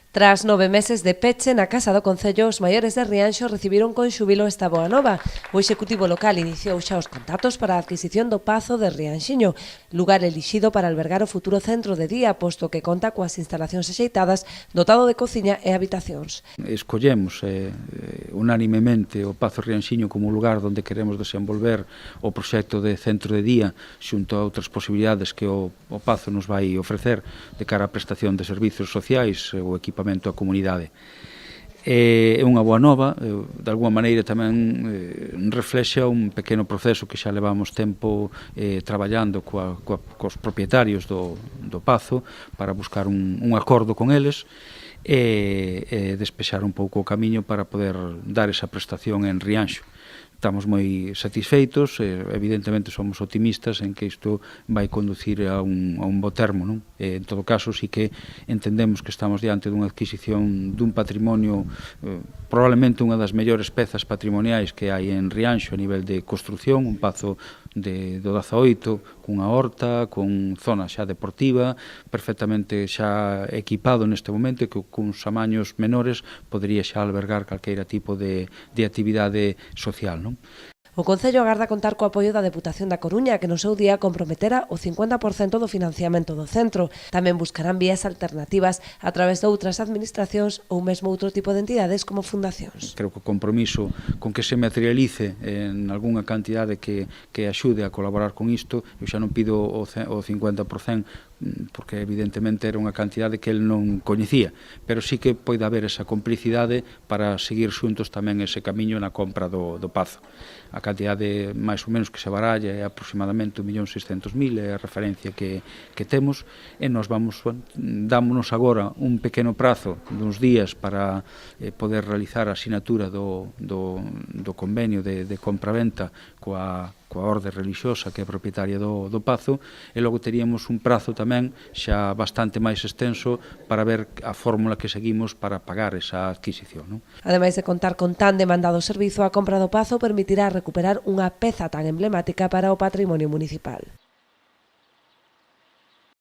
Tras 9 meses de peche na Casa do Concello, os maiores de Rianxo recibiron con xubilo esta boa nova. O Executivo local iniciou xa os contactos para a adquisición do Pazo de Rianxiño, lugar elixido para albergar o futuro centro de día, posto que conta coas instalacións axeitadas, dotado de cociña e habitacións. Escollemos unanimemente o Pazo Rianxiño como lugar onde queremos desenvolver o proxecto de centro de día xunto a outras posibilidades que o Pazo nos vai ofrecer de cara á prestación de servizos sociais ou equipamentos á comunidade. É unha boa nova, de alguma maneira tamén reflexa un pequeno proceso que xa levamos tempo traballando cos propietarios do Pazo para buscar un acordo con eles e despexar un pouco o camiño para poder dar esa prestación en Rianxo. Estamos moi satisfeitos, evidentemente somos optimistas en que isto vai conducir a un bo termo, non? En todo caso, sí que entendemos que estamos diante dunha adquisición dun patrimonio, probablemente unha das mellores pezas patrimoniais que hai en Rianxo a nivel de construción, un pazo do 18, cunha horta, con zona xa deportiva, perfectamente xa equipado neste momento e que cuns tamaños menores podería xa albergar calqueira tipo de actividade social, non? O Concello agarda contar co apoio da Deputación da Coruña, que no seu día comprometera o 50% do financiamento do centro. Tamén buscarán vías alternativas a través de outras administracións ou mesmo outro tipo de entidades como fundacións. Creo que o compromiso con que se materialice en algunha cantidade que axude a colaborar con isto, eu xa non pido o 50%, porque evidentemente era unha cantidade que el non coñecía, pero sí que pode haber esa complicidade para seguir xuntos tamén ese camiño na compra do Pazo. A cantidade máis ou menos que se baralla é aproximadamente 1.600.000, é a referencia que temos, e nos dámonos agora un pequeno prazo duns días para poder realizar a asinatura do convenio de compra-venta coa orde relixiosa que é propietaria do Pazo, e logo teríamos un prazo tamén xa bastante máis extenso para ver a fórmula que seguimos para pagar esa adquisición, non? Ademais de contar con tan demandado servizo, a compra do Pazo permitirá recuperar unha peza tan emblemática para o patrimonio municipal.